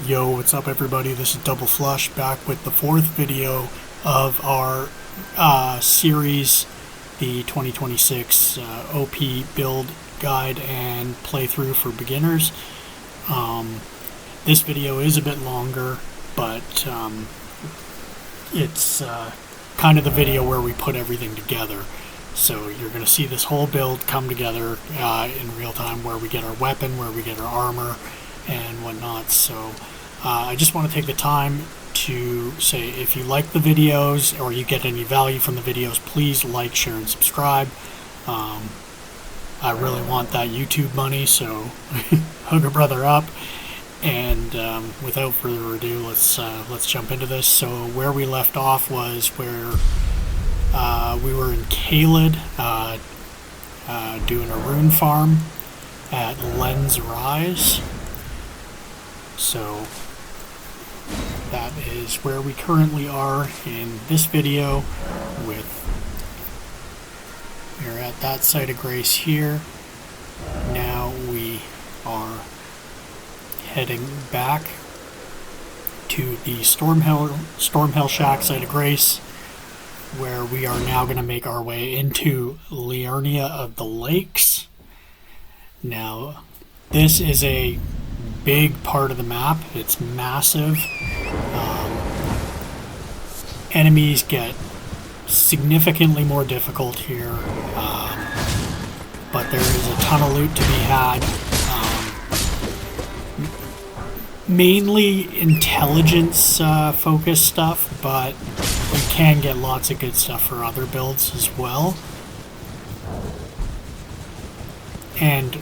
Yo, what's up everybody? This is Double Flush back with the fourth video of our series, the 2026 OP build guide and playthrough for beginners. This video is a bit longer, but it's kind of the video where we put everything together. So you're going to see this whole build come together in real time, where we get our weapon, where we get our armor, and whatnot. So I just want to take the time to say, if you like the videos or you get any value from the videos, please like, share, and subscribe. I really want that YouTube money, so hook a brother up. And without further ado, let's jump into this. So where we left off was where we were in Caelid, doing a rune farm at Lens Rise. So that is where we currently are in this video. We're at that site of grace here. Now we are heading back to the Stormhill Shack site of grace, where we are now going to make our way into Liurnia of the Lakes. Now, this is a big part of the map. It's massive. Enemies get significantly more difficult here, but there is a ton of loot to be had. Mainly intelligence focused stuff, but you can get lots of good stuff for other builds as well, and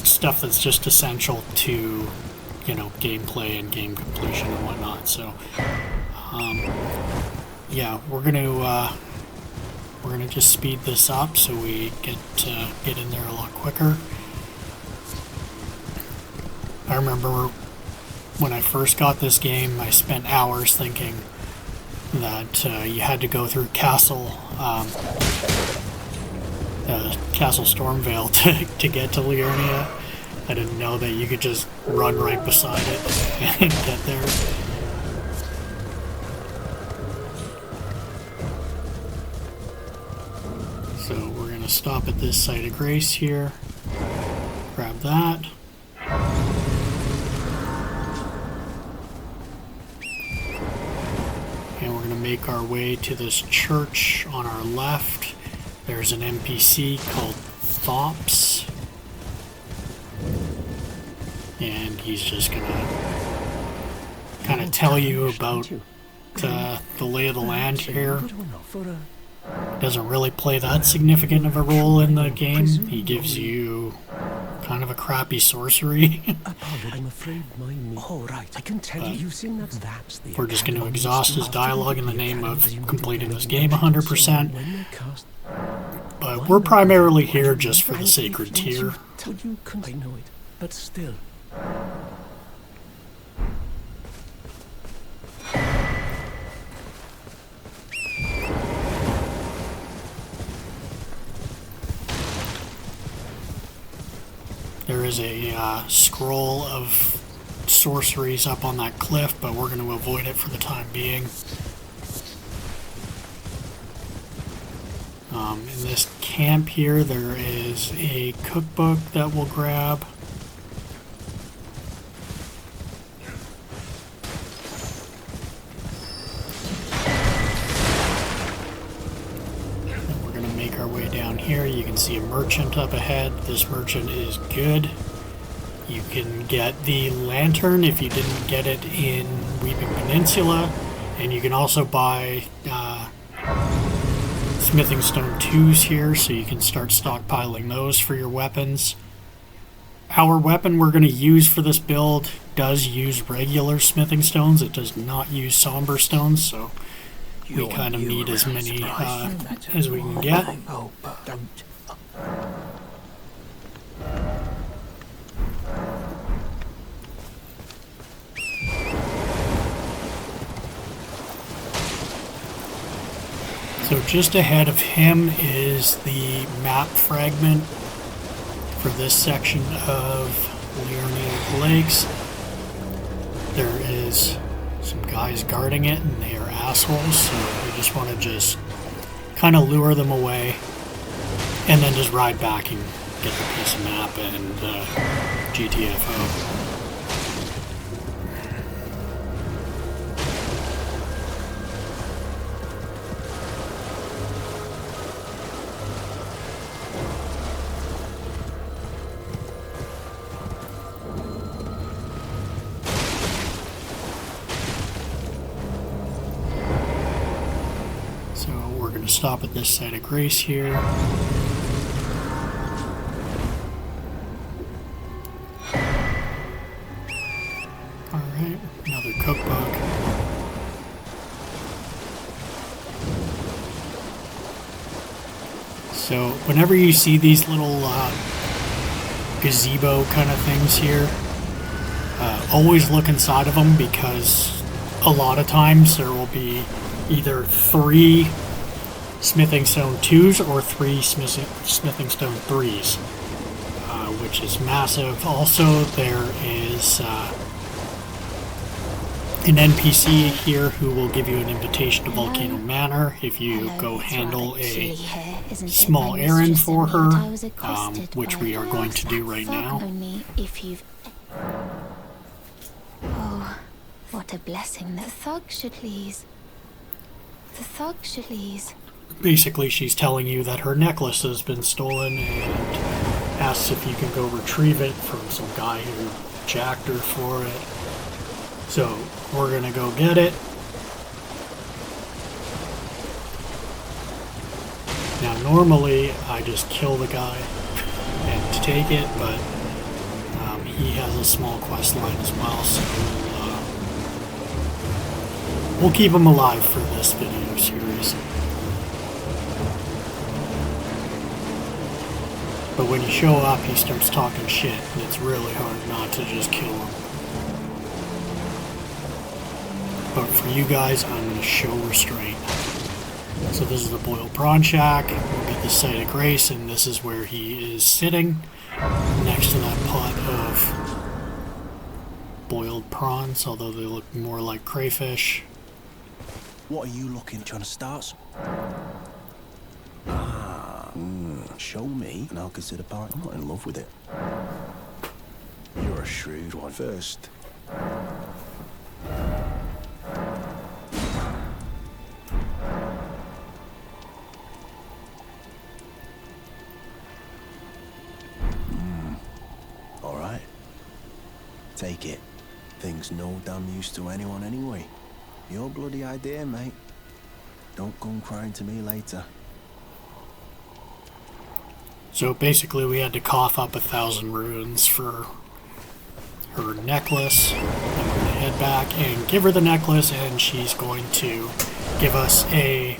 stuff that's just essential to, you know, gameplay and game completion and whatnot. So yeah, we're gonna just speed this up so we get in there a lot quicker. I remember when I first got this game, I spent hours thinking that you had to go through Castle Stormvale to get to Liurnia. I didn't know that you could just run right beside it and get there. So we're going to stop at this site of grace here, grab that. And we're going to make our way to this church on our left. There's an NPC called Thops, and he's just going to kind of tell you about the lay of the land here. Doesn't really play that significant of a role in the game. He gives you kind of a crappy sorcery. I'm afraid I can tell you we're just going to exhaust his dialogue in the name of completing this game 100%. But we're primarily here just for the sacred tier. I know it, but still. There is a scroll of sorceries up on that cliff, but we're going to avoid it for the time being. In this camp here, there is a cookbook that we'll grab. And we're going to make our way down here. You can see a merchant up ahead. This merchant is good. You can get the lantern if you didn't get it in Weeping Peninsula, and you can also buy smithing stone 2s here, so you can start stockpiling those for your weapons. Our weapon we're going to use for this build does use regular smithing stones. It does not use somber stones, so we kind of need as many as we can get. So just ahead of him is the map fragment for this section of Liurnia Lakes. there is some guys guarding it, and they are assholes, so you just want to just kind of lure them away, and then just ride back and get the piece of map and GTFO. So we're going to stop at this site of grace here. Alright, another cookbook. So whenever you see these little gazebo kind of things here, always look inside of them, because a lot of times there will be either 3 smithing stone 2s or 3 smithing stone 3s, which is massive. Also, there is an NPC here who will give you an invitation to Volcano Manor if you go handle a small errand for her, which we are going to do right now. Oh, what a blessing. The thug should please. The thug should please. Basically, she's telling you that her necklace has been stolen and asks if you can go retrieve it from some guy who jacked her for it. So, we're gonna go get it. Now, normally, I just kill the guy and take it, but he has a small quest line as well, so we'll keep him alive for this video series. But when you show up, he starts talking shit, and it's really hard not to just kill him. But for you guys, I'm going to show restraint. So this is the boiled prawn shack. We'll get the site of grace, and this is where he is sitting, next to that pot of boiled prawns, although they look more like crayfish. What are you looking, trying to start? Show me, and I'll consider part. I'm not in love with it. You're a shrewd one. First. All right. Take it. Thing's no damn use to anyone anyway. Your bloody idea, mate. Don't come crying to me later. So basically we had to cough up 1,000 runes for her necklace. And we're going to head back and give her the necklace, and she's going to give us a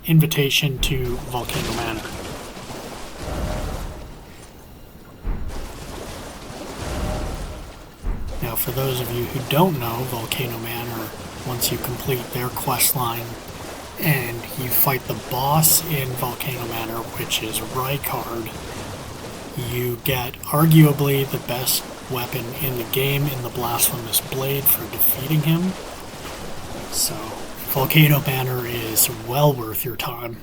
invitation to Volcano Manor. Now, for those of you who don't know, Volcano Manor, once you complete their quest line and you fight the boss in Volcano Manor, which is Rykard, you get arguably the best weapon in the game in the Blasphemous Blade for defeating him. So, Volcano Manor is well worth your time.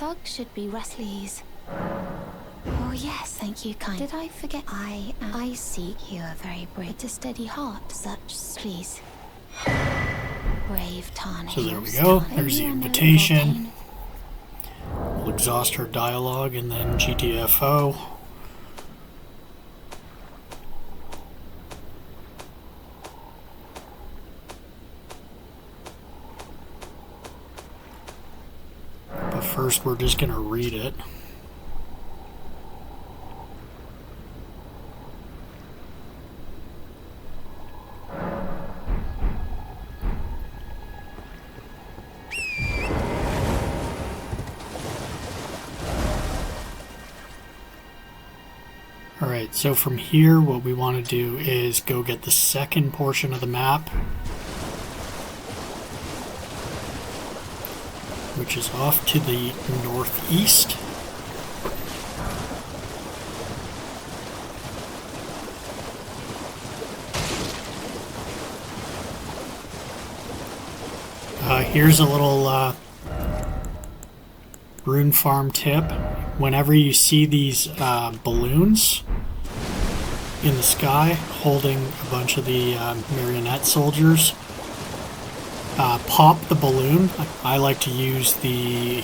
Thug should be Wesley's. Oh yes, thank you, kind. Did I forget? I seek you a very brave, a steady heart, such please. Brave Tarnish. So there we go. There's the invitation. We'll exhaust her dialogue and then GTFO. First, we're just going to read it. Alright, so from here what we want to do is go get the second portion of the map, which is off to the northeast. Here's a little rune farm tip. Whenever you see these balloons in the sky holding a bunch of the marionette soldiers, pop the balloon. I like to use the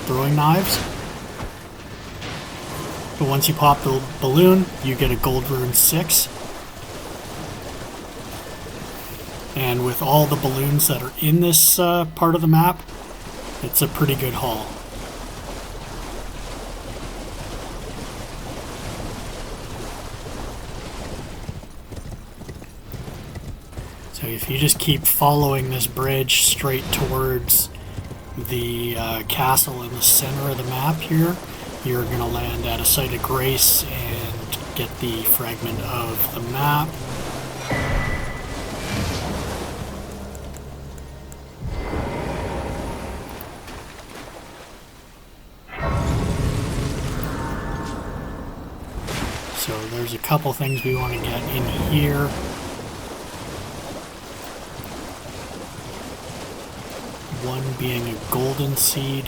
throwing knives. But once you pop the balloon, you get a gold rune 6. And with all the balloons that are in this part of the map, it's a pretty good haul. So if you just keep following this bridge straight towards the castle in the center of the map here, you're going to land at a site of grace and get the fragment of the map. So there's a couple things we want to get in here. One being a golden seed.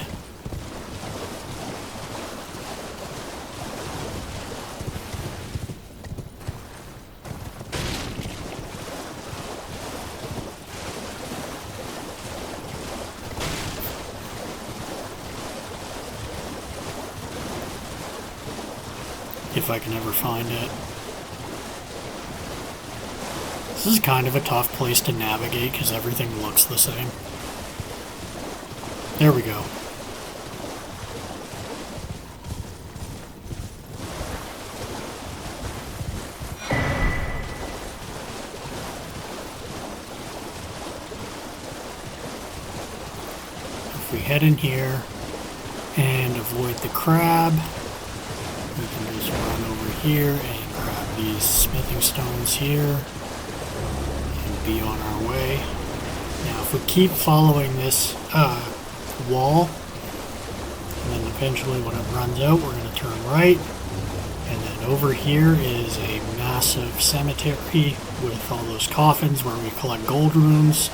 If I can ever find it. This is kind of a tough place to navigate because everything looks the same. There we go. If we head in here and avoid the crab, we can just run over here and grab these smithing stones here and be on our way. Now if we keep following this wall, and then eventually when it runs out we're going to turn right, and then over here is a massive cemetery with all those coffins where we collect gold runes.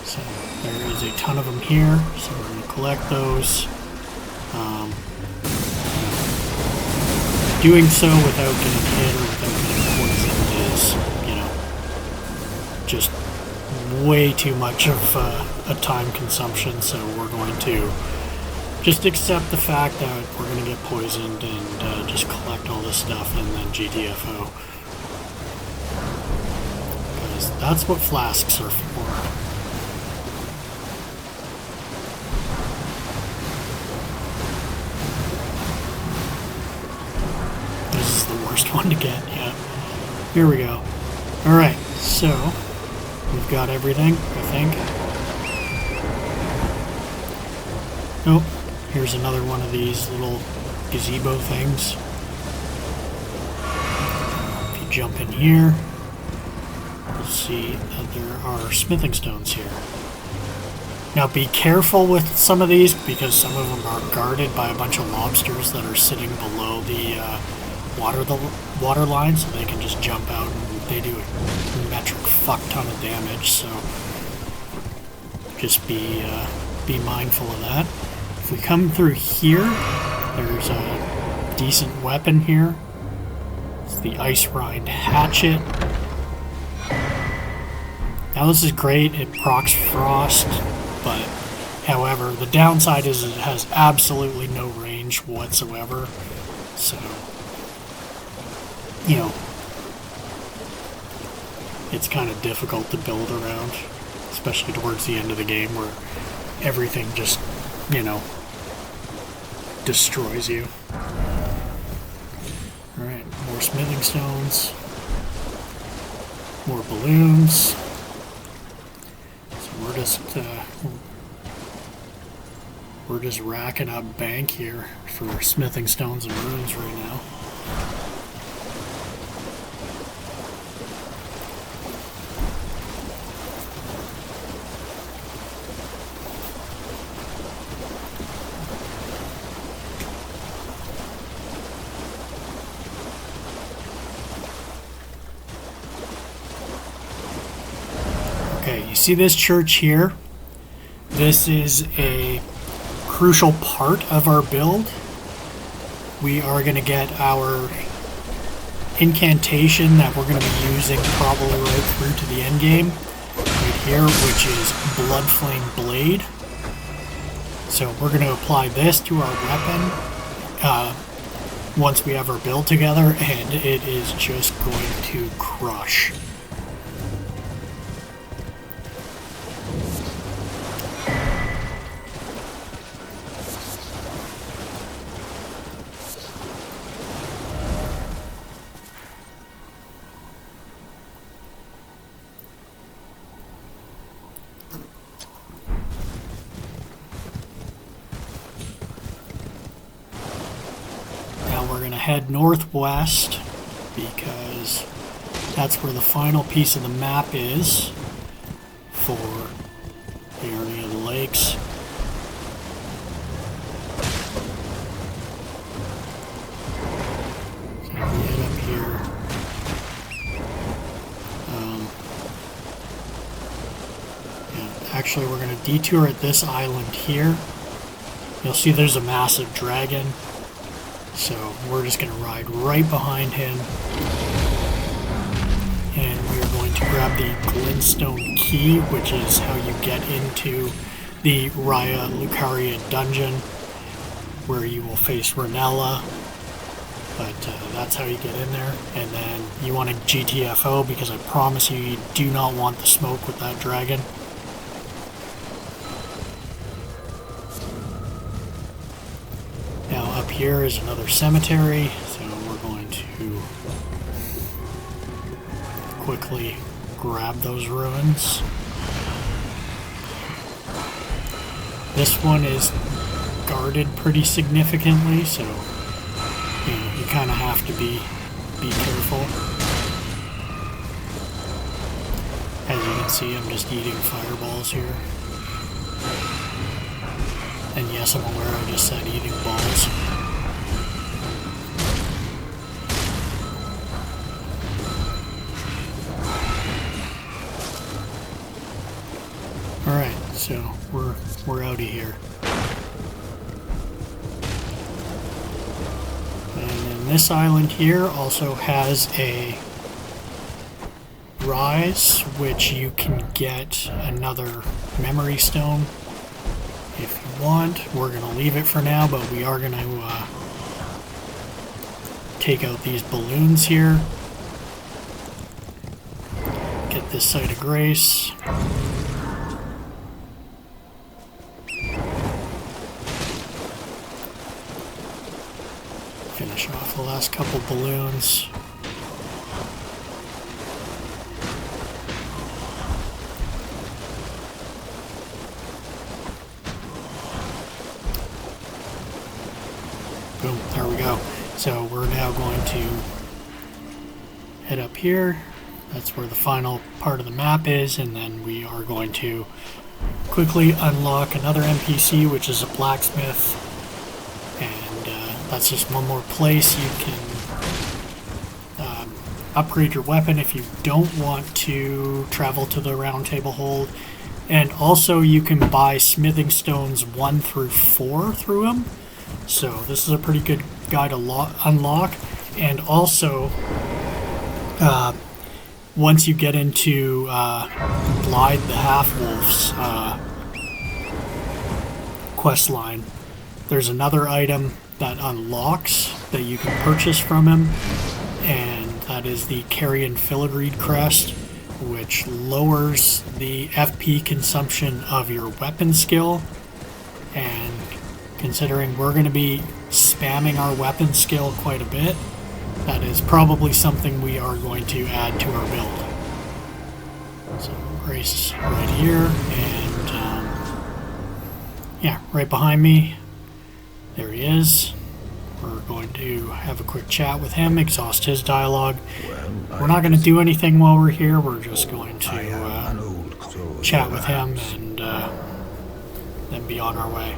So there is a ton of them here, so we're going to collect those. Doing so without getting hit or without getting poisoned is, you know, just way too much of a time consumption, so we're going to just accept the fact that we're going to get poisoned and just collect all this stuff and then GTFO. Because that's what flasks are for. This is the worst one to get, yeah. Here we go. Alright, so we've got everything, I think. Oh, here's another one of these little gazebo things. If you jump in here, you'll see that there are smithing stones here. Now be careful with some of these because some of them are guarded by a bunch of lobsters that are sitting below the water line, so they can just jump out and they do a metric fuck ton of damage, so just be mindful of that. If we come through here, there's a decent weapon here. It's the Ice Rind Hatchet. Now this is great, it procs frost, but however, the downside is it has absolutely no range whatsoever, so you know, it's kind of difficult to build around, especially towards the end of the game where everything just, you know, destroys you. Alright, more smithing stones, more balloons. So we're just racking up bank here for smithing stones and runes right now. Okay, you see this church here? This is a crucial part of our build. We are going to get our incantation that we're going to be using probably right through to the end game right here, which is Blood Flame Blade. So we're going to apply this to our weapon once we have our build together, and it is just going to crush. Head northwest because that's where the final piece of the map is for the area of the lakes. So we head up here. Yeah, actually, we're going to detour at this island here. You'll see there's a massive dragon. So we're just going to ride right behind him, and we are going to grab the glintstone key, which is how you get into the Raya Lucaria dungeon, where you will face Ranella, but that's how you get in there. And then you want a GTFO, because I promise you do not want the smoke with that dragon. Here is another cemetery, so we're going to quickly grab those ruins. This one is guarded pretty significantly, so you kind of have to be careful. As you can see, I'm just eating fireballs here. And yes, I'm aware I just said eating balls. Alright, so we're out of here. And then this island here also has a rise, which you can get another memory stone if you want. We're going to leave it for now, but we are going to take out these balloons here. Get this site of grace. Finish off the last couple balloons. Boom, there we go. So we're now going to head up here. That's where the final part of the map is, and then we are going to quickly unlock another NPC, which is a blacksmith. That's just one more place you can upgrade your weapon if you don't want to travel to the Round Table Hold. And also you can buy smithing stones 1 through 4 through them. So this is a pretty good guy to unlock. And also, once you get into Blythe the Half-Wolf's quest line, there's another item that unlocks that you can purchase from him, and that is the Carrion Filigreed Crest, which lowers the FP consumption of your weapon skill. And considering we're going to be spamming our weapon skill quite a bit, that is probably something we are going to add to our build. So Grace right here, and yeah, right behind me. There he is. We're going to have a quick chat with him, exhaust his dialogue. We're not going to do anything while we're here. We're just going to chat with him and then be on our way.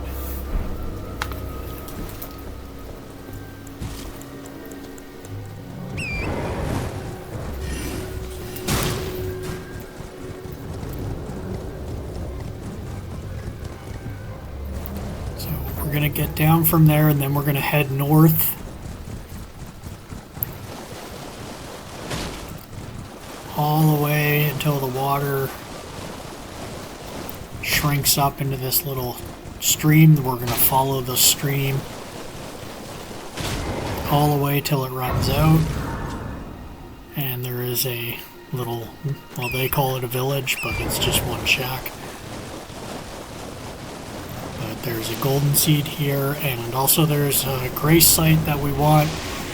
going to get down from there, and then we're going to head north. All the way until the water shrinks up into this little stream. We're going to follow the stream all the way till it runs out. And there is a little, well, they call it a village, but it's just one shack. But there's a golden seed here, and also there's a grace site that we want,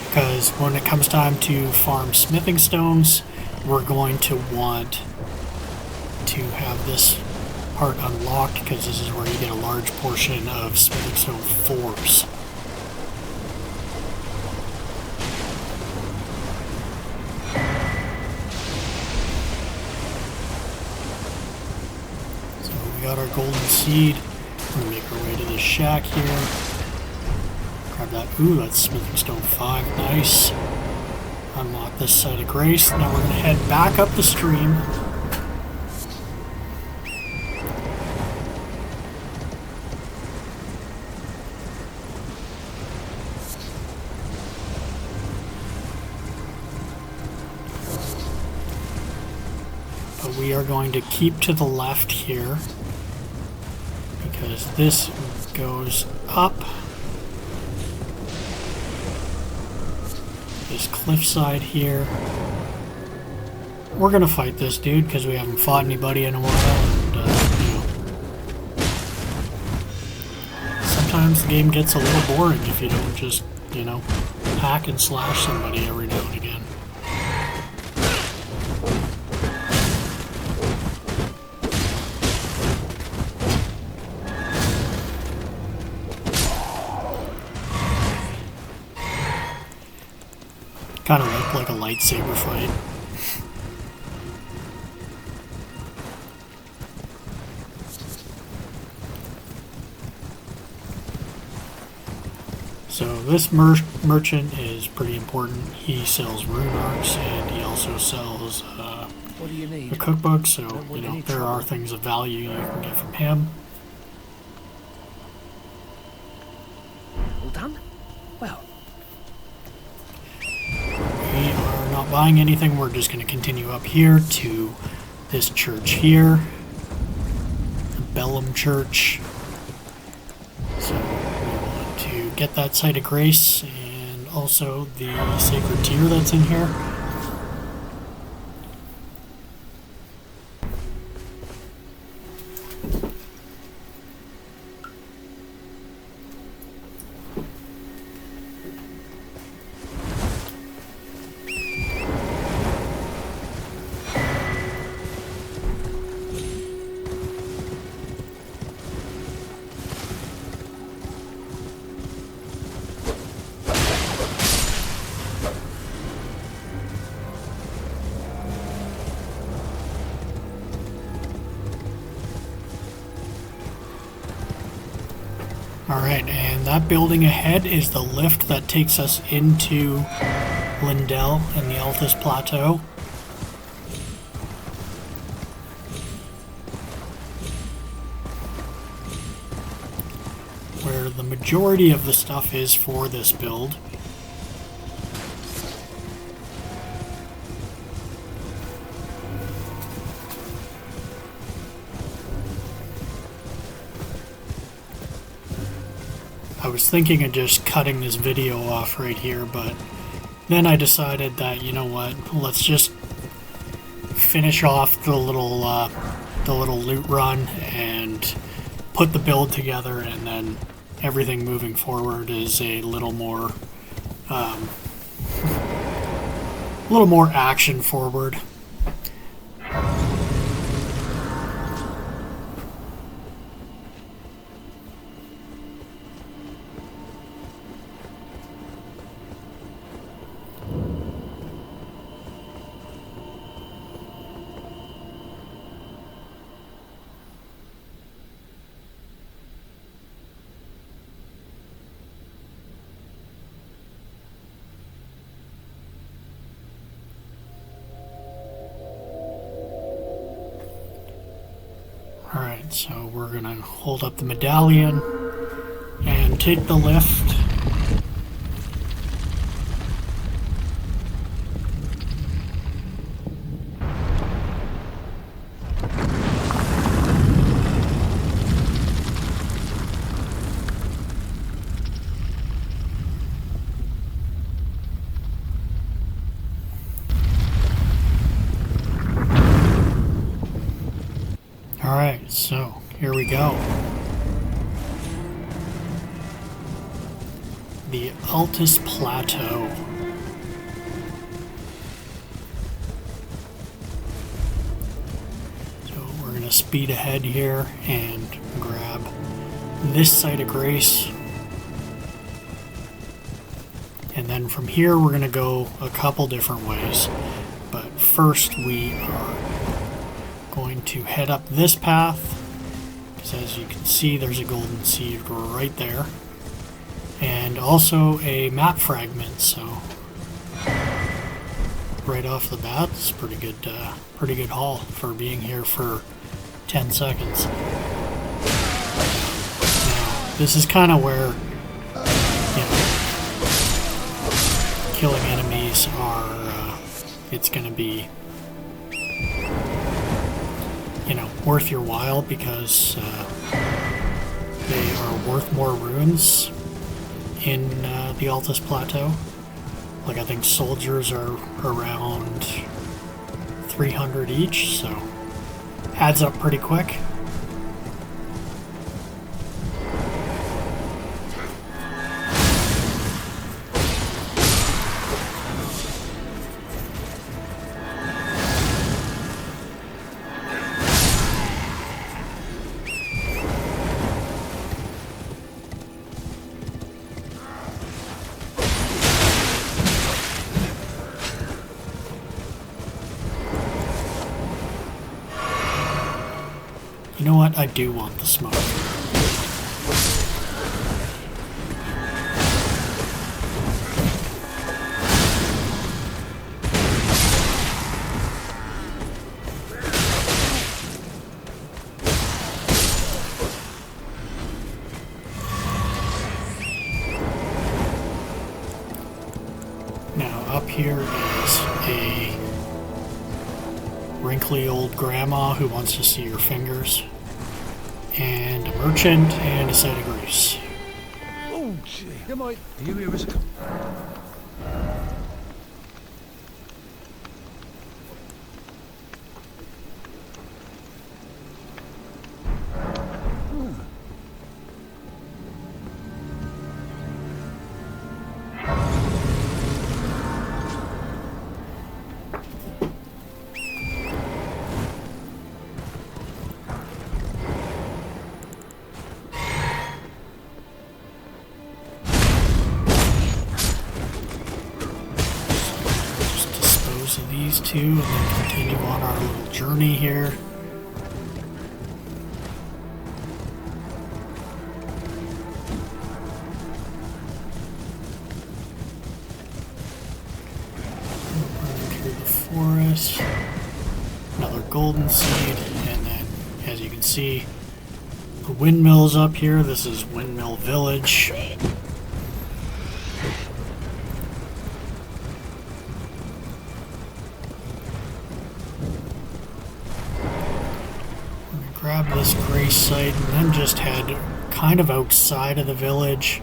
because when it comes time to farm smithing stones, we're going to want to have this part unlocked, because this is where you get a large portion of smithing stone forbs. So we got our golden seed. We're going to make our way to this shack here. Grab that. Ooh, that's smithing stone 5. Nice. Unlock this site of grace. Now we're going to head back up the stream. But we are going to keep to the left here, because this goes up this cliffside here. We're gonna fight this dude because we haven't fought anybody in a while. And, sometimes the game gets a little boring if you don't just, hack and slash somebody every now and again. Kind of looked like a lightsaber fight. So this merchant is pretty important. He sells rune arcs, and he also sells What do you need? a cookbook, so there are things of value you can get from him. All done? Well, We are not buying anything. We're just going to continue up here to this church here, the Bellum Church. So we want to get that site of grace and also the sacred tear that's in here. Alright, and that building ahead is the lift that takes us into Lindell and the Altus Plateau. Where the majority of the stuff is for this build. I was thinking of just cutting this video off right here, but then I decided that, you know what, let's just finish off the little loot run and put the build together, and then everything moving forward is a little more action forward. Alright, so we're gonna hold up the medallion, and take the lift. Alright, so here we go. The Altus Plateau. So we're going to speed ahead here and grab this site of grace. And then from here we're going to go a couple different ways. But first we are going to head up this path, because as you can see there's a golden seed right there, and also a map fragment, so right off the bat it's pretty good haul for being here for 10 seconds. Now this is kind of where, killing enemies are it's gonna be worth your while, because they are worth more runes in the Altus Plateau. Like, I think soldiers are around 300 each, so adds up pretty quick. You know what? I do want the smoke. Now, up here is a wrinkly old grandma who wants to see your fingers, and a merchant, and a site of grace. Oh, gee. Come on. Here we are. Of these two, and then continue on our little journey here. Running through the forest, another golden seed, and then, as you can see, the windmills up here. This is Windmill Village. Grab this grace site and then just head kind of outside of the village.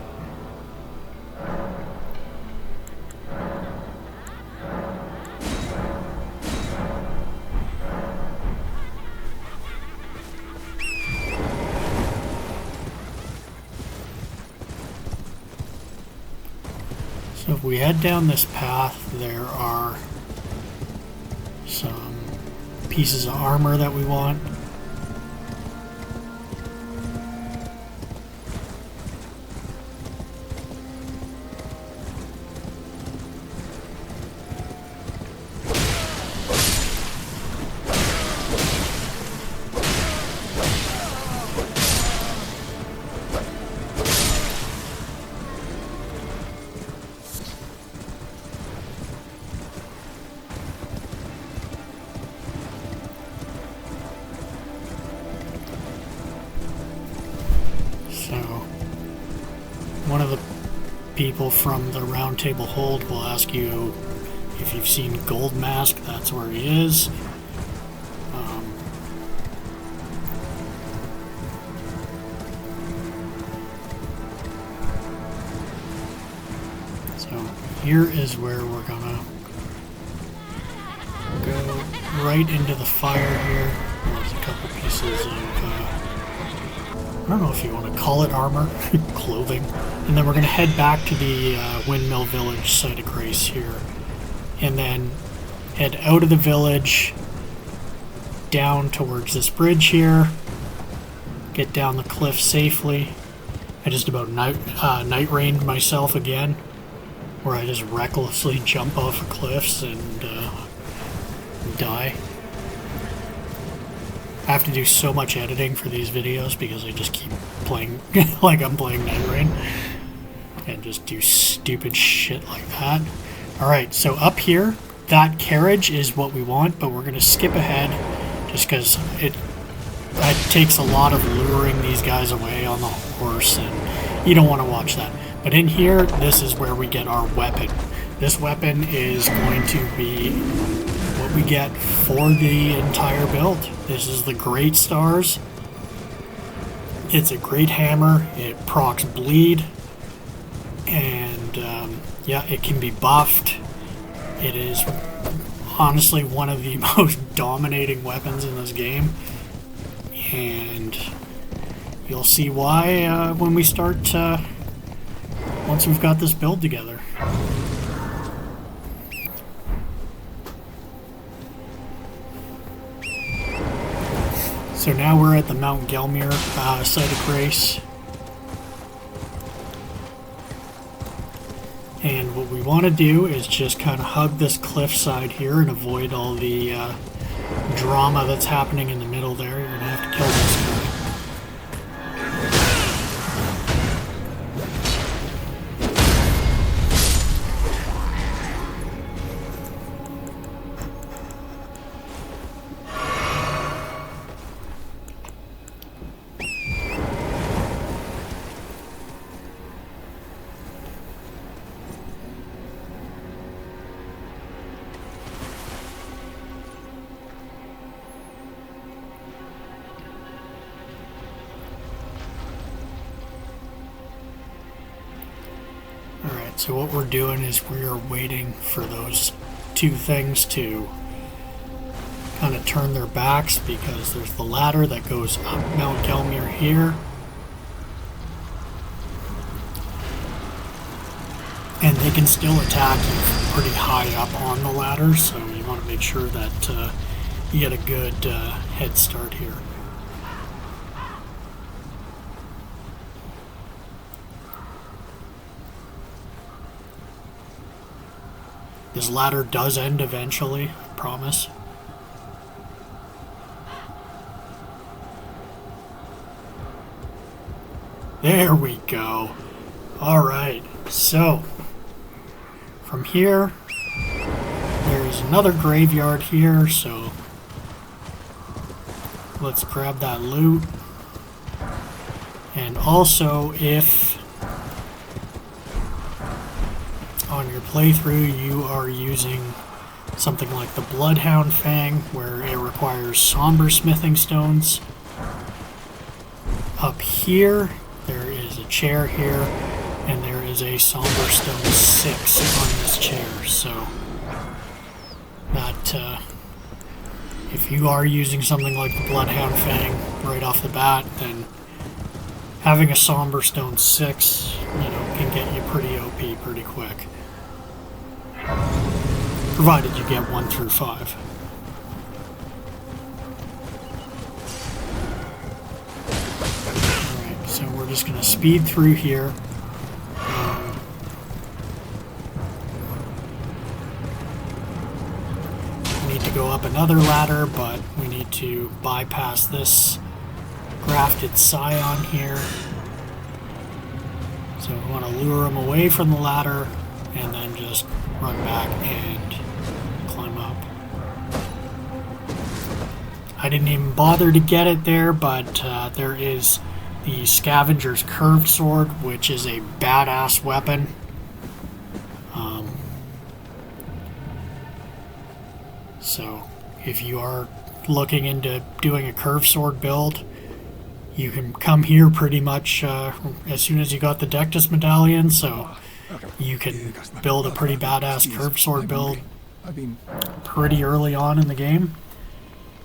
So if we head down this path, there are some pieces of armor that we want. So one of the people from the Round Table Hold will ask you if you've seen Gold Mask. That's where he is. So here is where we're gonna go right into the fire here. There's a couple pieces of, I don't know if you want to call it armor, clothing. And then we're going to head back to the Windmill Village site of grace here. And then head out of the village, down towards this bridge here. Get down the cliff safely. I just about night rained myself again, where I just recklessly jump off of cliffs and die. I have to do so much editing for these videos because I just keep playing like I'm playing Night Rain and just do stupid shit like that. Alright, so up here, that carriage is what we want, but we're going to skip ahead just because it takes a lot of luring these guys away on the horse, and you don't want to watch that. But in here, this is where we get our weapon. This weapon is going to be what we get for the entire build. This is the Great Stars. It's a great hammer. It procs bleed, and yeah, it can be buffed. It is honestly one of the most dominating weapons in this game, and you'll see why when we start once we've got this build together. So now we're at the Mount Gelmir site of grace. And what we want to do is just kind of hug this cliffside here and avoid all the drama that's happening in the middle there. You're going to have to kill this guy. So what we're doing is we are waiting for those two things to kind of turn their backs, because there's the ladder that goes up Mount Gelmir here. And they can still attack you from pretty high up on the ladder, so you want to make sure that you get a good head start here. This ladder does end eventually, I promise. There we go. Alright, so from here, there's another graveyard here, so let's grab that loot. And also, if on your playthrough you are using something like the Bloodhound Fang, where it requires somber smithing stones, up here there is a chair here, and there is a somber stone 6 on this chair, so that if you are using something like the Bloodhound Fang right off the bat, then having a somber stone 6, can get you pretty OP pretty quick. Provided you get 1 through 5. Alright, so we're just going to speed through here. We need to go up another ladder, but we need to bypass this grafted scion here. So we want to lure him away from the ladder and then just run back and climb up. I didn't even bother to get it there, but there is the Scavenger's Curved Sword, which is a badass weapon. So if you are looking into doing a curved sword build, you can come here pretty much as soon as you got the Dectus medallion, so you can build a pretty badass curved sword build pretty early on in the game,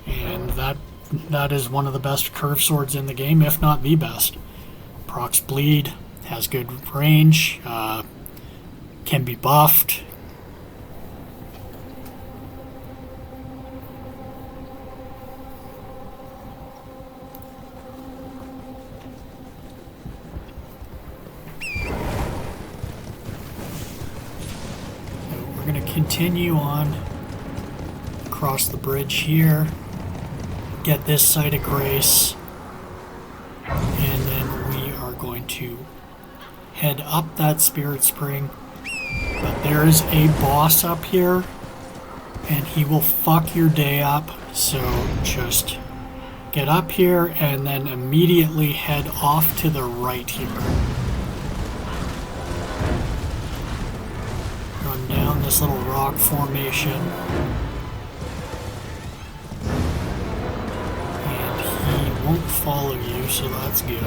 and that is one of the best curved swords in the game, if not the best. Procs bleed, has good range, can be buffed. Continue on across the bridge here, get this site of grace, and then we are going to head up that spirit spring. But there is a boss up here, and he will fuck your day up, so just get up here and then immediately head off to the right here. Run down this little rock formation, and he won't follow you, so that's good.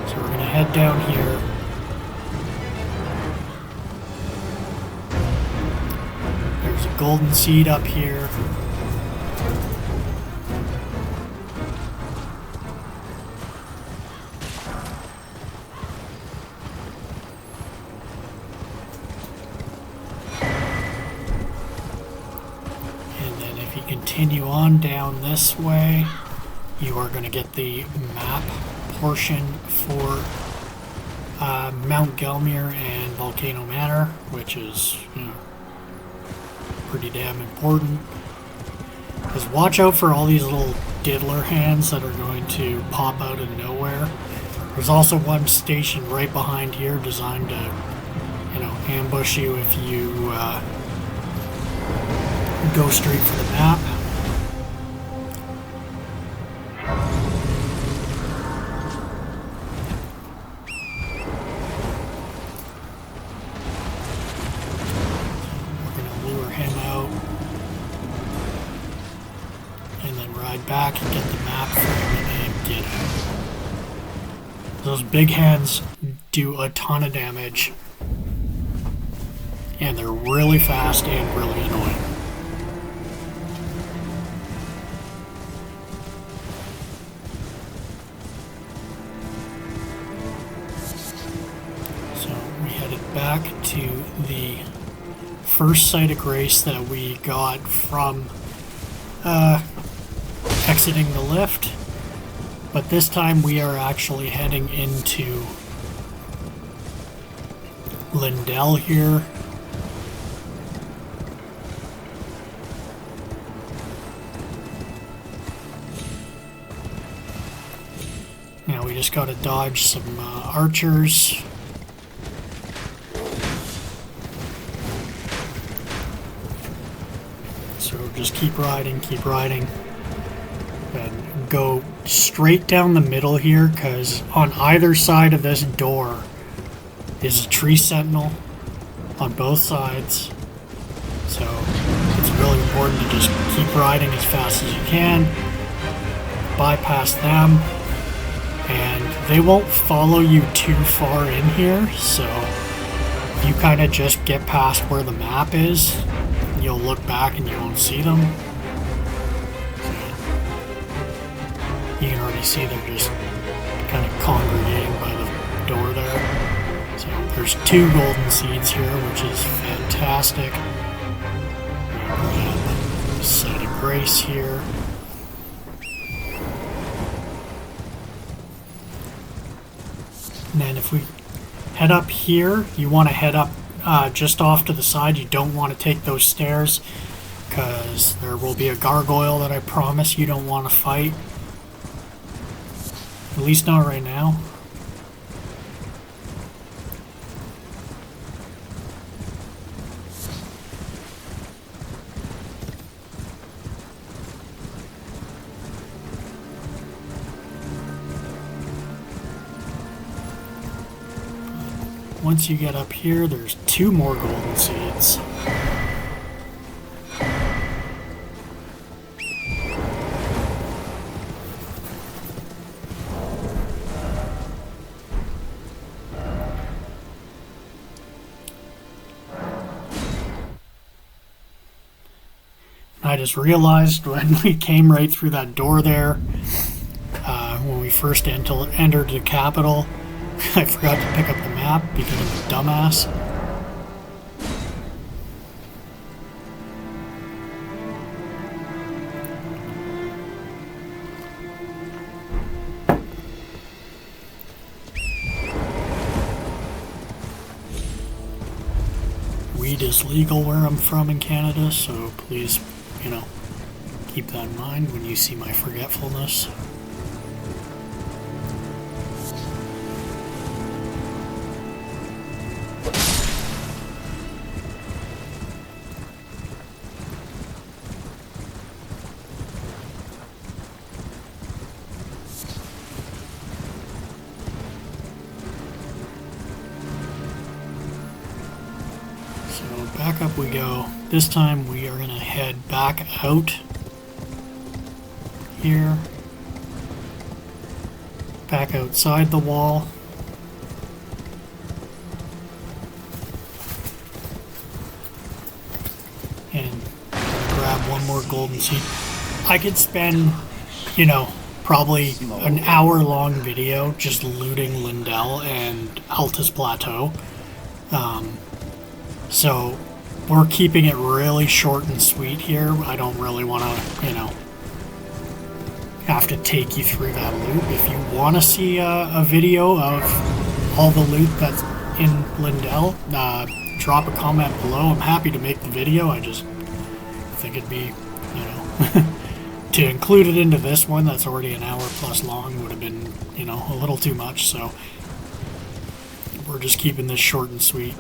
So we're gonna head down here. There's a golden seed up here. Continue on down this way, you are going to get the map portion for Mount Gelmir and Volcano Manor, which is, you know, pretty damn important. Because watch out for all these little diddler hands that are going to pop out of nowhere. There's also one station right behind here designed to, you know, ambush you if you go straight for the map. Back and get the map frame and get out. Those big hands do a ton of damage, and they're really fast and really annoying. So we headed back to the first site of grace that we got from exiting the lift, but this time we are actually heading into Lindell here. Now we just gotta dodge some archers. So just keep riding, and go straight down the middle here, because on either side of this door is a tree sentinel on both sides. So it's really important to just keep riding as fast as you can, bypass them, and they won't follow you too far in here, so if you kind of just get past where the map is, you'll look back and you won't see them. You can already see they're just kind of congregating by the door there. So there's 2 golden seeds here, which is fantastic. Grab site of grace here. And then if we head up here, you want to head up just off to the side. You don't want to take those stairs, because there will be a gargoyle that I promise you don't want to fight. At least not right now. once you get up here, there's 2 more golden seeds. I just realized when we came right through that door there, when we first entered the capital, I forgot to pick up the map because I'm a dumbass. Weed is legal where I'm from in Canada, so please, you know, keep that in mind when you see my forgetfulness. Back up we go. This time we are going to head back out here, back outside the wall. And grab one more golden seed. I could spend, you know, probably an hour-long video just looting Lindell and Altus Plateau. So we're keeping it really short and sweet here. I don't really want to, you know, have to take you through that loop. If you want to see a video of all the loot that's in Lindell, drop a comment below. I'm happy to make the video. I just think it'd be, you know, to include it into this one that's already an hour plus long would have been, you know, a little too much. So we're just keeping this short and sweet.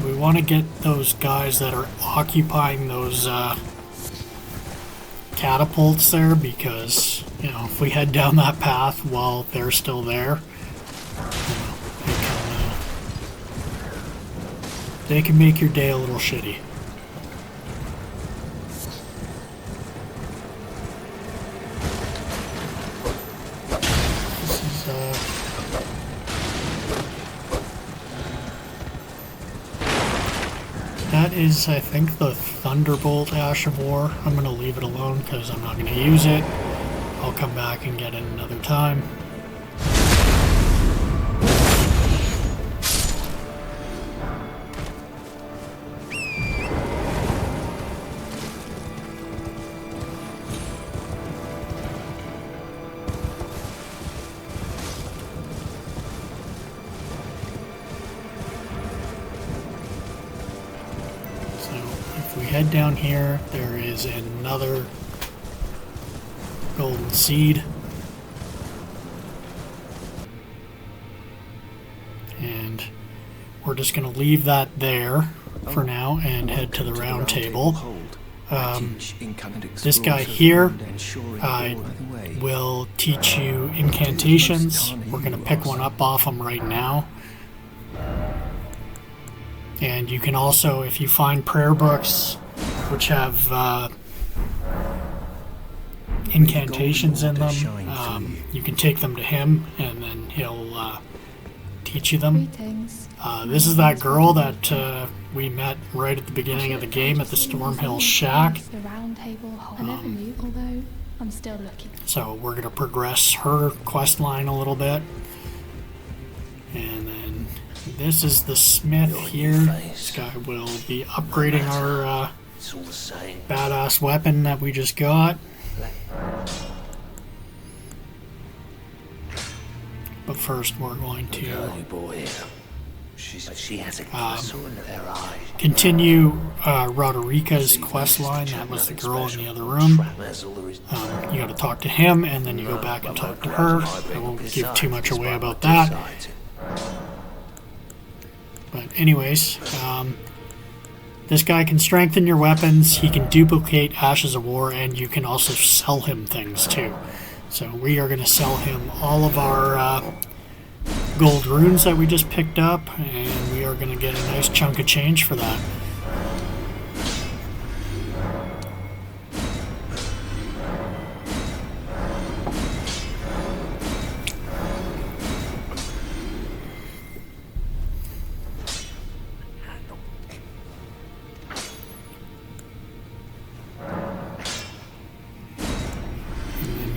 We want to get those guys that are occupying those catapults there, because, you know, if we head down that path while they're still there, you know, they can make your day a little shitty. This is that is, I think, the Thunderbolt Ash of War. I'm going to leave it alone because I'm not going to use it. I'll come back and get it another time. If we head down here, there is another golden seed. And we're just going to leave that there for now and head to the round table. This guy here will teach you incantations. We're going to pick one up off him right now. And you can also, if you find prayer books which have incantations in them, you can take them to him and then he'll teach you them. This is that girl that we met right at the beginning of the game at the Stormhill Shack. I'm still looking. So we're going to progress her quest line a little bit. And then this is the smith here. This guy will be upgrading our It's all the same. badass weapon that we just got. But first we're going to Girly boy. She has a gristle in her eye. continue Roderica's quest line. That was the girl in the other room. That's all there is. You got to talk to him, and then you go back and talk to her. I won't give too much away about that. But anyways, this guy can strengthen your weapons. He can duplicate Ashes of War, and you can also sell him things too. So we are going to sell him all of our gold runes that we just picked up, and we are going to get a nice chunk of change for that.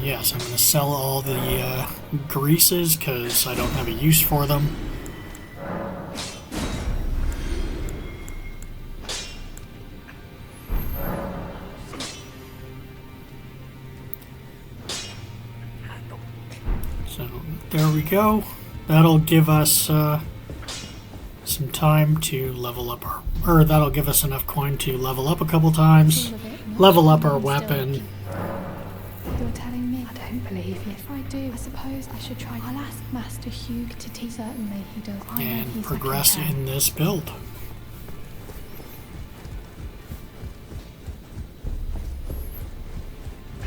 Yes, I'm going to sell all the greases because I don't have a use for them. So there we go. That'll give us some time to level up our, or that'll give us enough coin to level up a couple times, level up our weapon. You're telling me? I don't believe you. If I do, I suppose I should try. I'll ask Master Hugh to teach. Certainly he does. I know And he's progress second hand. in this build.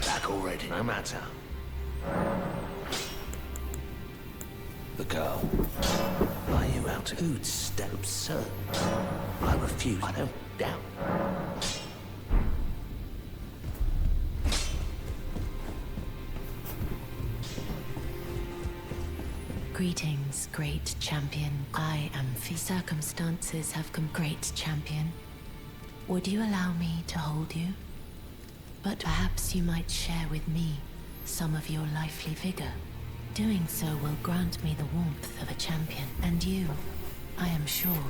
Back already. No matter. The girl. Are you out to food step, sir? I refuse. I don't doubt. Greetings, great champion. I am circumstances have come, great champion. Would you allow me to hold you? But perhaps you might share with me some of your lively vigor. Doing so will grant me the warmth of a champion, and you, I am sure,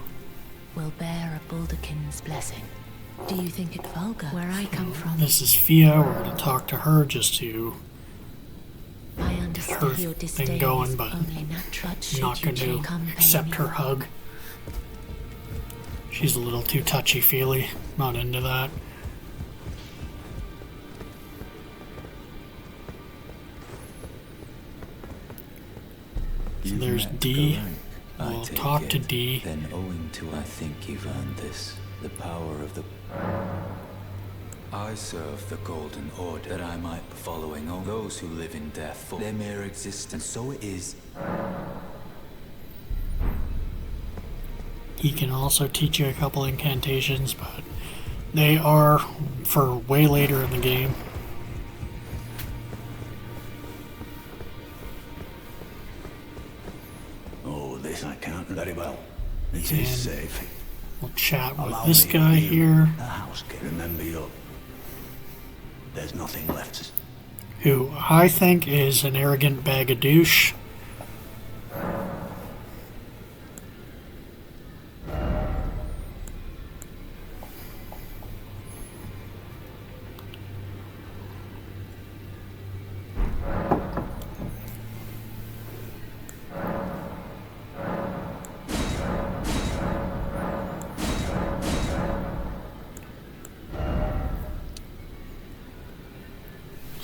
will bear a Baldakin's blessing. Do you think it vulgar where I come from? This is Fia. We're going to talk to her just to I her understand your thing disdain going, is but only natural. I'm not going to accept her hug. She's a little too touchy-feely. Not into that. So there's D. We'll talk to D. Then owing to I think you've earned this, the power of the... I serve the Golden Order, that I might be following all those who live in death for their mere existence. So it is. He can also teach you a couple incantations, but they are for way later in the game. Oh, this I can't very well. It And is safe. We'll chat with Allow this me guy to heal here, the house. Remember you. There's nothing left. who I think is an arrogant bag of douche.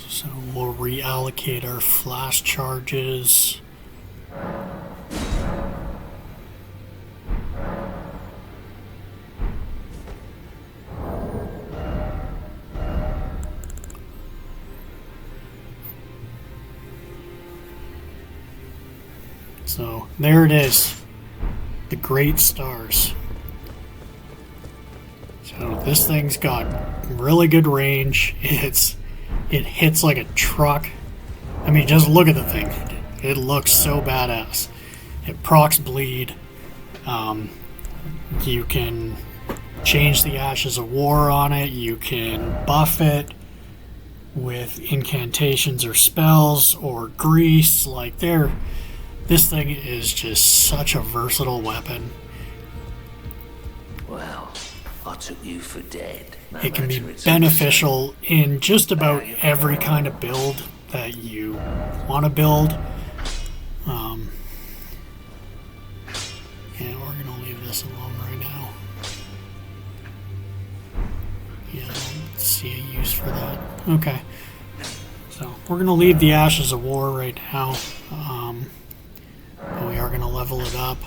So we'll reallocate our flash charges. So there it is, the great stars. So this thing's got really good range. It hits like a truck. I mean, just look at the thing. It looks so badass. It procs bleed. You can change the Ashes of War on it. You can buff it with incantations or spells or grease. Like this thing is just such a versatile weapon. Well, I took you for dead. No It can be matter, it's beneficial in just about every kind of build that you want to build. Yeah, we're going to leave this alone right now. Yeah, I don't see a use for that. Okay. So, we're going to leave the Ashes of War right now. But we are going to level it up.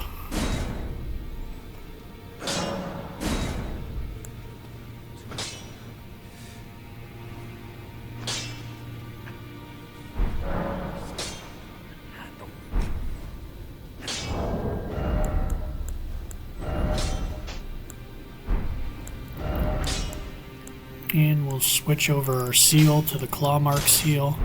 And we'll switch over our seal to the claw mark seal.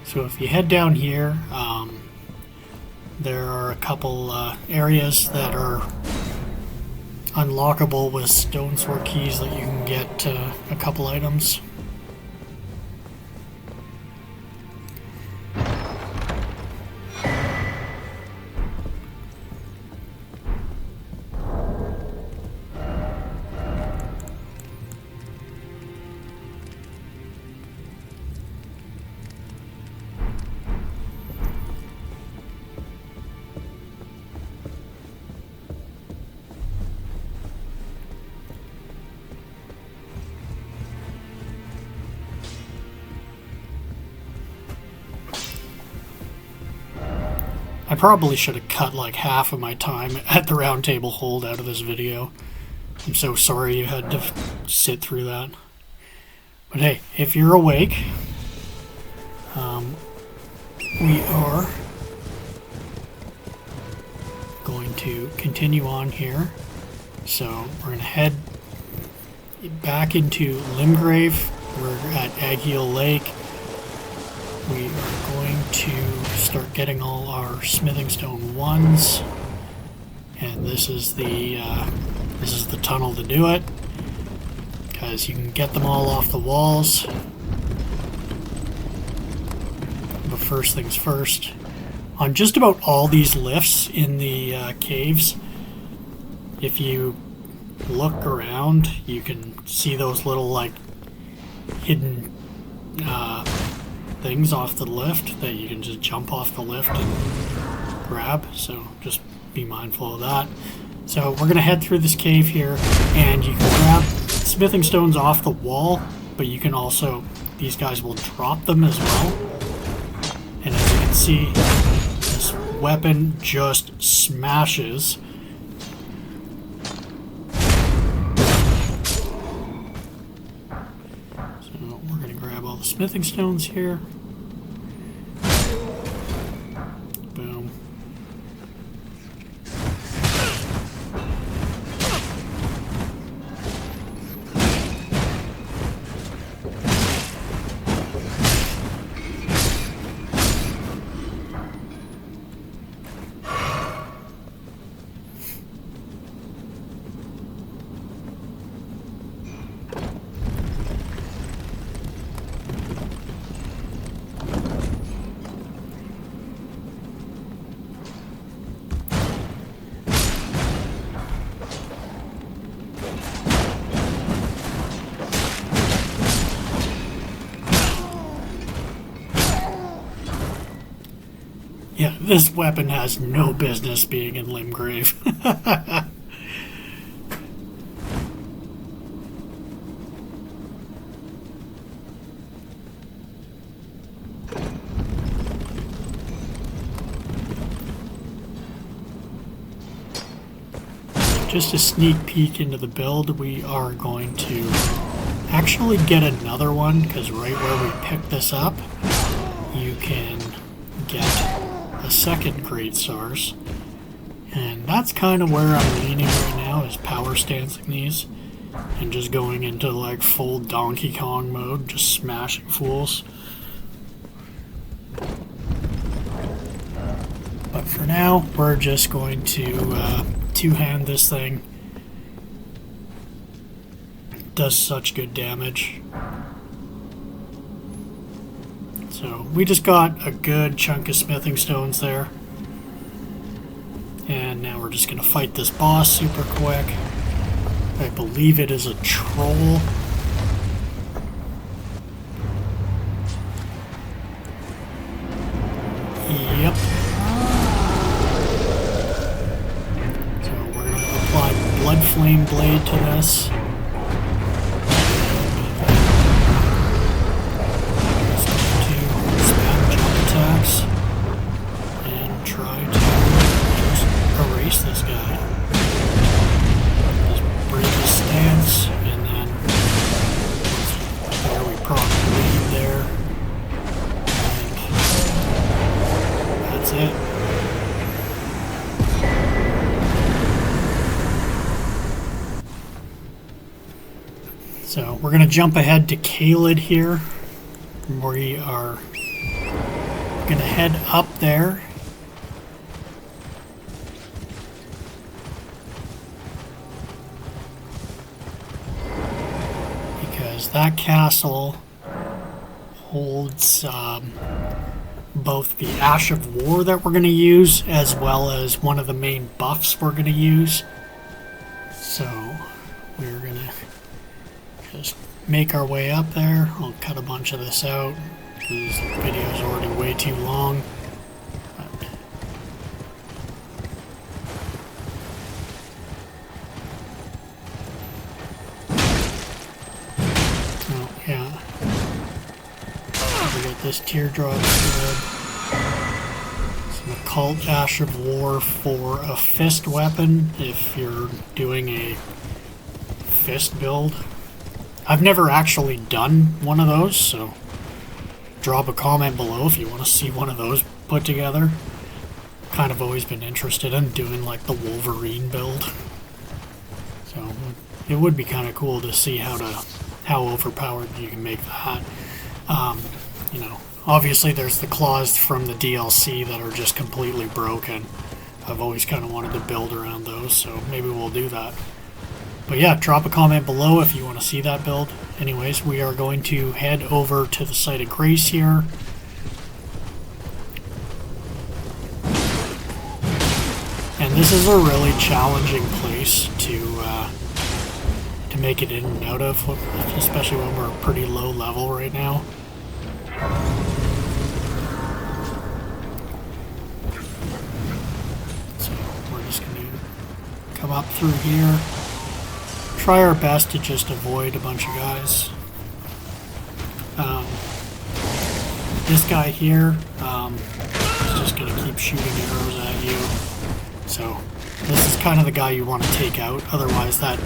So if you head down here, there are a couple areas that are unlockable with stone sword keys that you can get a couple items. I probably should have cut like half of my time at the round table hold out of this video. I'm so sorry you had to sit through that. But hey, if you're awake, we are going to continue on here. So we're going to head back into Limgrave. We're at Agheel Lake. We are going to start getting all our smithing stone 1s, and this is the tunnel to do it, because you can get them all off the walls. But first things first, on just about all these lifts in the caves, if you look around, you can see those little like hidden things off the lift that you can just jump off the lift and grab, so just be mindful of that. So we're gonna head through this cave here, and you can grab smithing stones off the wall, but you can also, these guys will drop them as well. And as you can see, this weapon just smashes. The smithing stones here. Boom. Yeah, this weapon has no business being in Limgrave. Just a sneak peek into the build, we are going to actually get another one, because right where we picked this up, you can get a second Great Stars, and that's kind of where I'm leaning right now, is power stancing these. and just going into like full Donkey Kong mode, just smashing fools. But for now, we're just going to two-hand this thing. It does such good damage. So we just got a good chunk of smithing stones there. And now we're just going to fight this boss super quick. I believe it is a troll. Yep. So we're going to apply Blood Flame Blade to this. Attacks and try to just erase this guy. Just break his stance, and then there we proc bleed there, and that's it. So we're going to jump ahead to Kaled here. We are gonna head up there. Because that castle holds both the Ash of War that we're gonna use, as well as one of the main buffs we're gonna use. So we're gonna just make our way up there. I'll cut a bunch of this out. This video is already way too long. Oh, yeah. We got this teardrop good. Some occult Ash of War for a fist weapon if you're doing a fist build. I've never actually done one of those, so drop a comment below if you want to see one of those put together. Kind of always been interested in doing like the Wolverine build. So it would be kind of cool to see how overpowered you can make that. You know, obviously there's the claws from the DLC that are just completely broken. I've always kind of wanted to build around those, so maybe we'll do that. But yeah, drop a comment below if you want to see that build. Anyways, we are going to head over to the site of Grace here. And this is a really challenging place to make it in and out of, especially when we're pretty low level right now. So we're just going to come up through here. Try our best to just avoid a bunch of guys. This guy here is just going to keep shooting arrows at you. So this is kind of the guy you want to take out. Otherwise that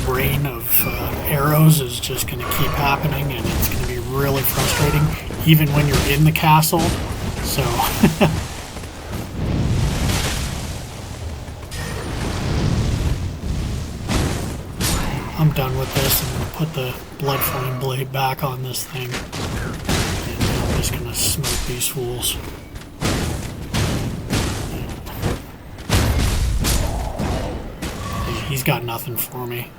rain of arrows is just going to keep happening, and it's going to be really frustrating even when you're in the castle. So I'm done with this. I'm going to put the Blood Flame Blade back on this thing. And I'm just going to smoke these fools. He's got nothing for me.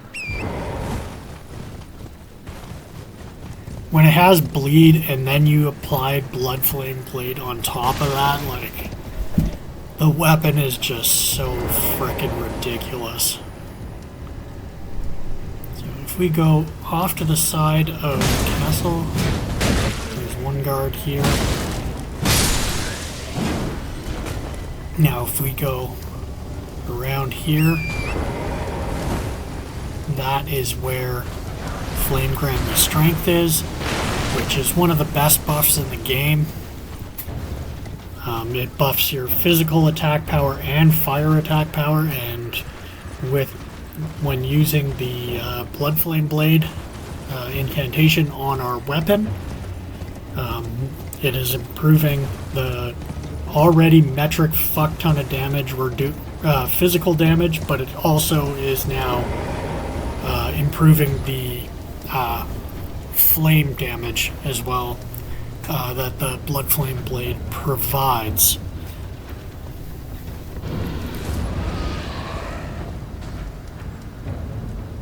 When it has bleed and then you apply Blood Flame Blade on top of that, like, the weapon is just so frickin' ridiculous. If we go off to the side of the castle, there's one guard here. Now if we go around here, that is where Flame Grant Strength is, which is one of the best buffs in the game. It buffs your physical attack power and fire attack power, and when using the Blood Flame Blade incantation on our weapon, it is improving the already metric fuck ton of damage we're physical damage, but it also is now improving the flame damage as well that the Blood Flame Blade provides.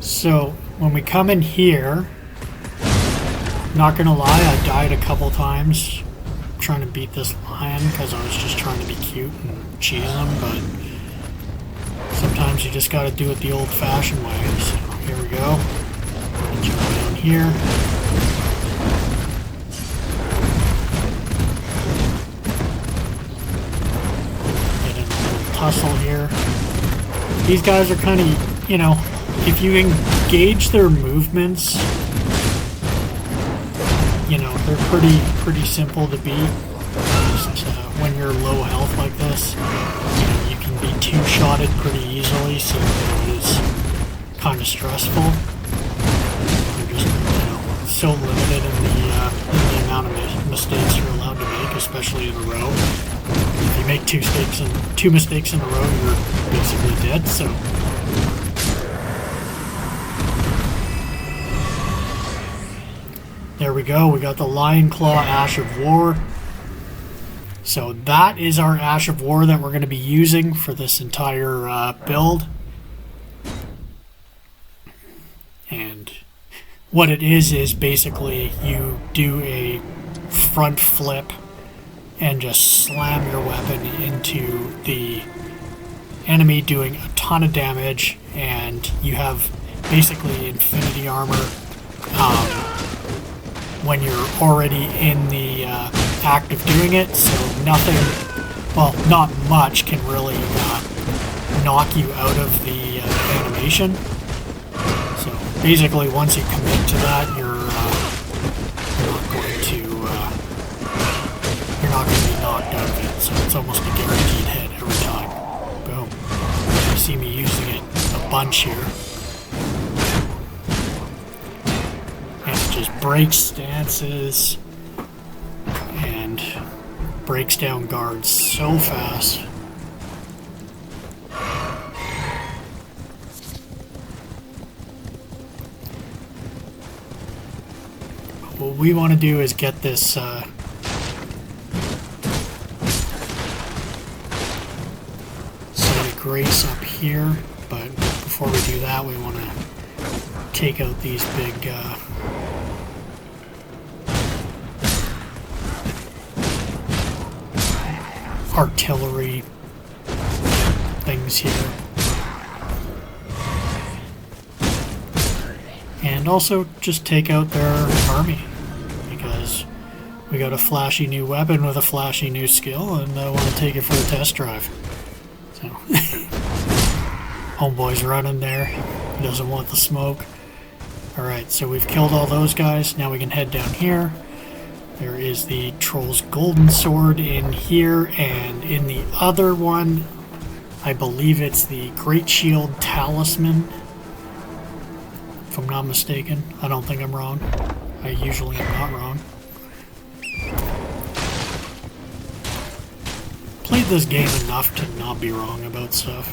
So when we come in here, not gonna lie, I died a couple times trying to beat this lion because I was just trying to be cute and cheese him, but sometimes you just gotta do it the old-fashioned way. So here we go. Jump down here. Get in a little tussle here. These guys are kind of, you know, if you engage their movements, you know, they're pretty simple to beat. Just, when you're low health like this, you know, you can be two-shotted pretty easily, so it is kind of stressful. You're just, you know, so limited in the amount of mistakes you're allowed to make, especially in a row. If you make two mistakes in a row, you're basically dead. So. There we go, we got the Lion Claw Ash of War. So that is our Ash of War that we're going to be using for this entire build. And what it is basically you do a front flip and just slam your weapon into the enemy, doing a ton of damage, and you have basically infinity armor when you're already in the act of doing it, so nothing, well, not much can really knock you out of the animation. So basically, once you commit to that, you're not going to be knocked out of it. So it's almost a guaranteed hit every time. Boom. You see me using it a bunch here. Just breaks stances and breaks down guards so fast. What we want to do is get this site of grace up here, but before we do that, we want to take out these big artillery things here. And also just take out their army, because we got a flashy new weapon with a flashy new skill, and I want to take it for a test drive. So homeboy's running there. He doesn't want the smoke. Alright, so we've killed all those guys. Now we can head down here. There is the Troll's Golden Sword in here, and in the other one, I believe it's the Great Shield Talisman, if I'm not mistaken. I don't think I'm wrong. I usually am not wrong. Played this game enough to not be wrong about stuff.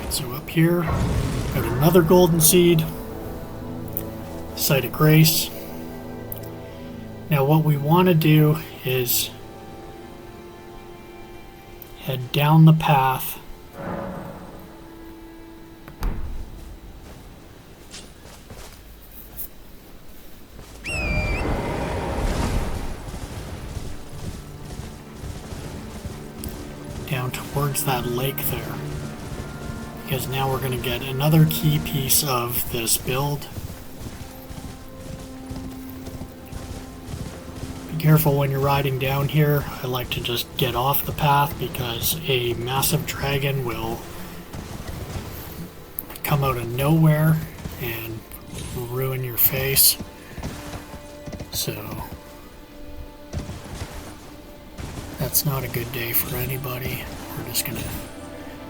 So up here, got another golden seed, site of grace. Now what we want to do is head down the path down towards that lake there. Because now we're going to get another key piece of this build. Be careful when you're riding down here. I like to just get off the path because a massive dragon will come out of nowhere and ruin your face. So that's not a good day for anybody. We're just going to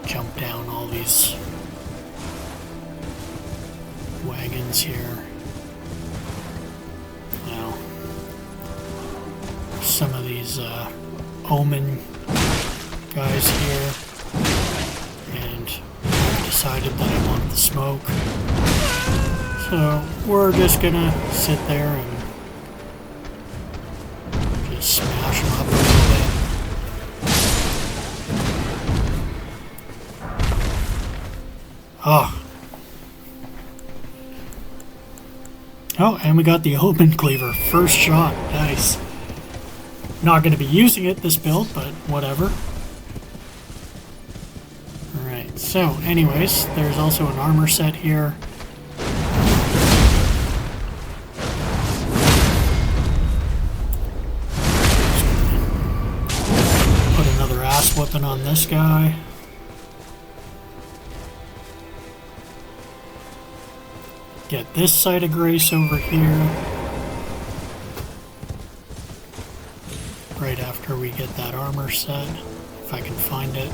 jump down all these wagons here. some of these omen guys here, and I've decided that I want the smoke. So we're just gonna sit there and just smash them up a little bit. Oh, and we got the open cleaver. First shot. Nice. Not going to be using it this build, but whatever. Alright, so anyways, there's also an armor set here. Put another ass whooping on this guy. Get this side of grace over here. Right after we get that armor set, if I can find it.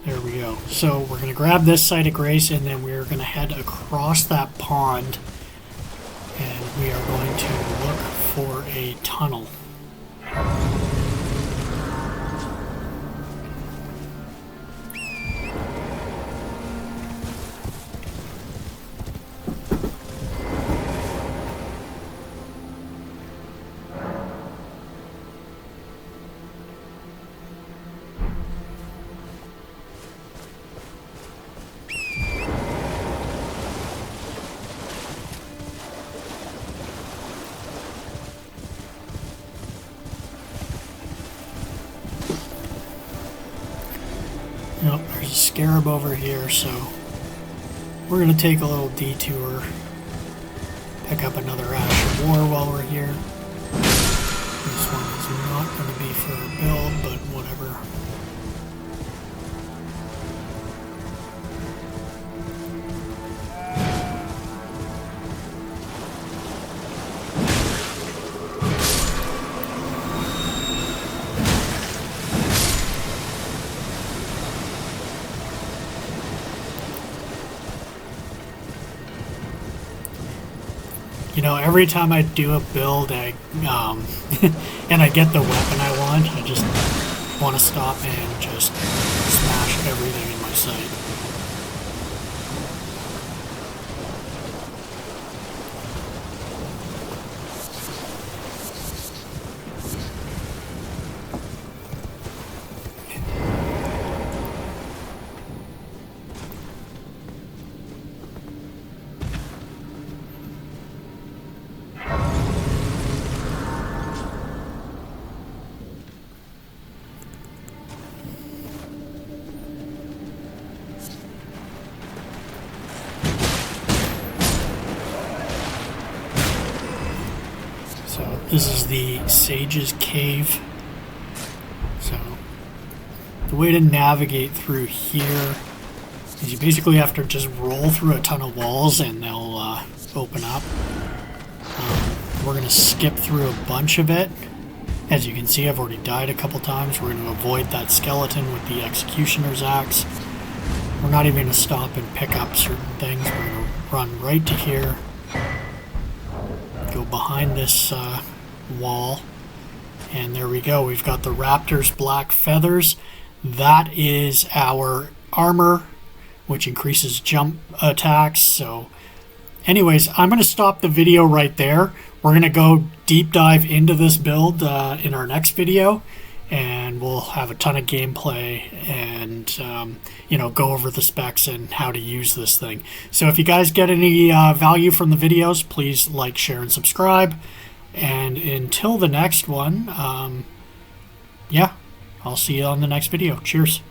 There we go. So we're going to grab this side of grace, and then we're going to head across that pond. And we are going to look for a tunnel. Nope, there's a scarab over here, so we're going to take a little detour, pick up another Ash of War while we're here. This one is not going to be for a build, but whatever. You know, every time I do a build, and I get the weapon I want, I just want to stop and just smash everything in my sight. So this is the Sage's Cave. So the way to navigate through here is you basically have to just roll through a ton of walls and they'll open up. We're going to skip through a bunch of it. As you can see, I've already died a couple times. We're going to avoid that skeleton with the Executioner's Axe. We're not even going to stop and pick up certain things. We're going to run right to here. Go behind this wall. And there we go. We've got the Raptor's Black Feathers. That is our armor, which increases jump attacks. So anyways, I'm going to stop the video right there. We're going to go deep dive into this build in our next video, and we'll have a ton of gameplay and you know, go over the specs and how to use this thing. So if you guys get any value from the videos, please like, share, and subscribe. And until the next one, yeah, I'll see you on the next video. Cheers.